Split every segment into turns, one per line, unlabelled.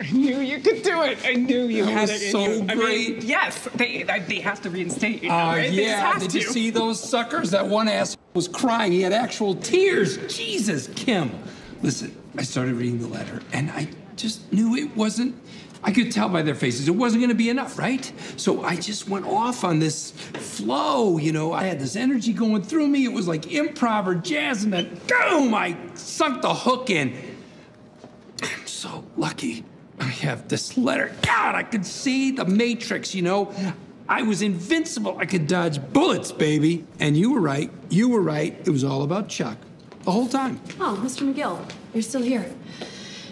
I knew you could do it. I knew you had it in
so
you.
great.
I mean, yes, they have to reinstate you now, right? They just
Yeah,
have
did
to.
you see those suckers? That one ass was crying. He had actual tears. Jesus, Kim. Listen, I started reading the letter, and I just knew it wasn't, I could tell by their faces, it wasn't gonna be enough, right? So I just went off on this flow, you know? I had this energy going through me. It was like improv or jazz, and then boom, I sunk the hook in. I'm so lucky. I have this letter. God, I could see the Matrix, you know? I was invincible. I could dodge bullets, baby. And you were right. You were right. It was all about Chuck. The whole time.
Oh, Mr. McGill, you're still here.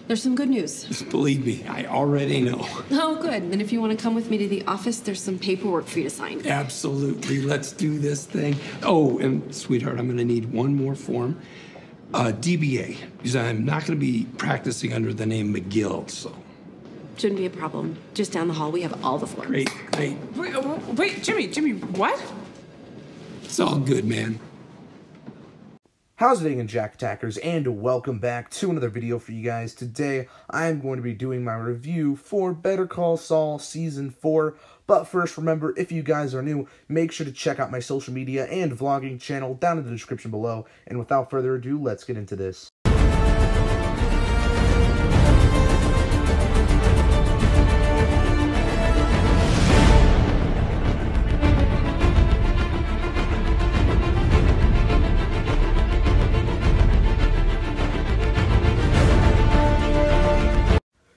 There's some good news.
Just believe me, I already know.
Oh, good. And if you want to come with me to the office, there's some paperwork for you to sign.
Absolutely. Let's do this thing. Oh, and sweetheart, I'm going to need one more form. DBA, because I'm not going to be practicing under the name McGill, so.
Shouldn't be a problem. Just down the hall, we have all the forms.
Great, great.
Wait, Jimmy, what?
It's all good, man.
How's it going, Jack Attackers, and welcome back to another video for you guys. Today, I'm going to be doing my review for Better Call Saul Season 4. But first, remember, if you guys are new, make sure to check out my social media and vlogging channel down in the description below. And without further ado, let's get into this.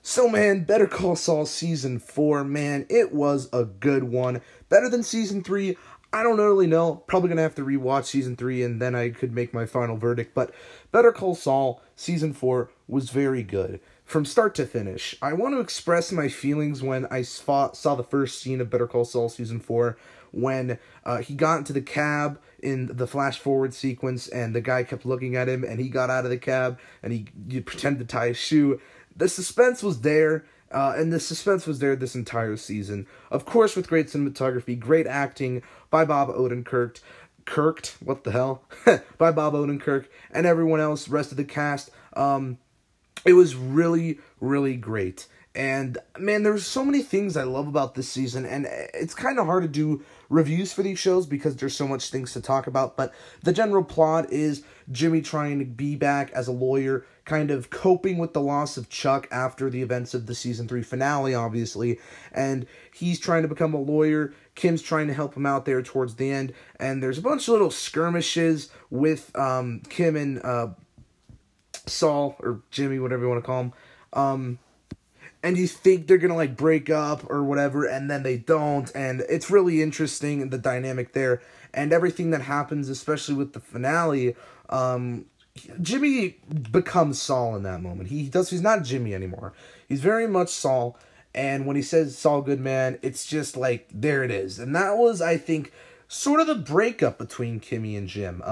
So man, Better Call Saul Season 4, man, it was a good one. Better than Season 3, I don't really know. Probably gonna have to rewatch Season 3 and then I could make my final verdict. But Better Call Saul Season 4 was very good. From start to finish. I want to express my feelings when I saw the first scene of Better Call Saul Season 4. When he got into the cab in the flash forward sequence and the guy kept looking at him and he got out of the cab and he pretended to tie his shoe. The suspense was there, and the suspense was there this entire season. Of course, with great cinematography, great acting by Bob Odenkirk, what the hell? by Bob Odenkirk, and everyone else, rest of the cast. It was really, really great. And, man, there's so many things I love about this season, and it's kind of hard to do reviews for these shows because there's so much things to talk about, but the general plot is Jimmy trying to be back as a lawyer, kind of coping with the loss of Chuck after the events of the Season 3 finale, obviously, and he's trying to become a lawyer. Kim's trying to help him out there towards the end, and there's a bunch of little skirmishes with Kim and Saul, or Jimmy, whatever you want to call him, and you think they're gonna, like, break up or whatever, and then they don't, and it's really interesting, the dynamic there, and everything that happens, especially with the finale. Jimmy becomes Saul in that moment. He's not Jimmy anymore. He's very much Saul, and when he says Saul Goodman, it's just like, there it is. And that was, I think, sort of the breakup between Kimmy and Jim,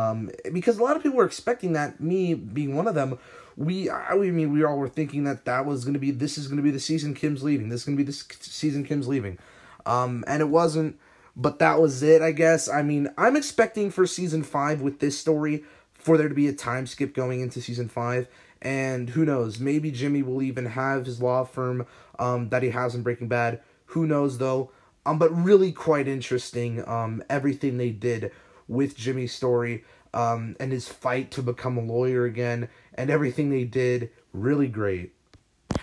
because a lot of people were expecting that, me being one of them. We all were thinking that this is gonna be the season Kim's leaving. This is gonna be the season Kim's leaving, and it wasn't. But that was it, I guess. I mean, I'm expecting for Season 5 with this story for there to be a time skip going into Season 5, and who knows? Maybe Jimmy will even have his law firm that he has in Breaking Bad. Who knows though? But really quite interesting. Everything they did with Jimmy's story. And his fight to become a lawyer again, and everything they did, really great.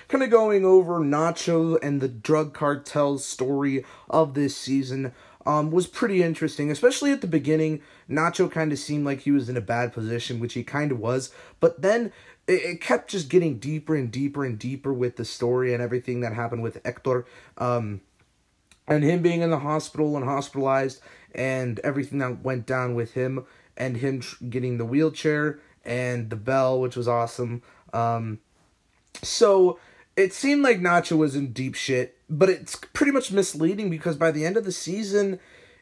Kind of going over Nacho and the drug cartel's story of this season was pretty interesting, especially at the beginning. Nacho kind of seemed like he was in a bad position, which he kind of was, but then it kept just getting deeper and deeper and deeper with the story and everything that happened with Hector, and him being in the hospital and hospitalized, and everything that went down with him, and him getting the wheelchair, and the bell, which was awesome. So, it seemed like Nacho was in deep shit, but it's pretty much misleading, because by the end of the season,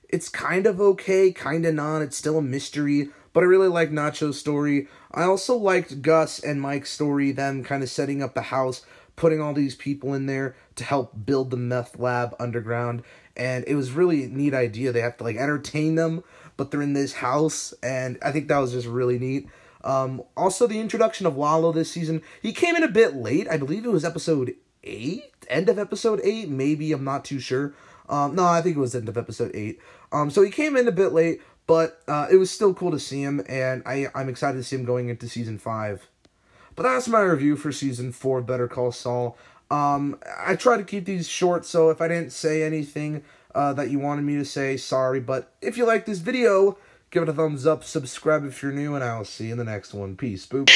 it's kind of okay, kind of not, it's still a mystery, but I really like Nacho's story. I also liked Gus and Mike's story, them kind of setting up the house, putting all these people in there to help build the meth lab underground, and it was really a neat idea. They have to, like, entertain them, but they're in this house, and I think that was just really neat. Also, the introduction of Lalo this season, he came in a bit late. I believe it was episode 8? End of episode 8? Maybe, I'm not too sure. No, I think it was end of episode 8. So he came in a bit late, but it was still cool to see him, and I'm excited to see him going into Season 5. But that's my review for Season 4 of Better Call Saul. I try to keep these short, so if I didn't say anything that you wanted me to say, sorry. But if you like this video, give it a thumbs up, subscribe if you're new, and I'll see you in the next one. Peace, boop.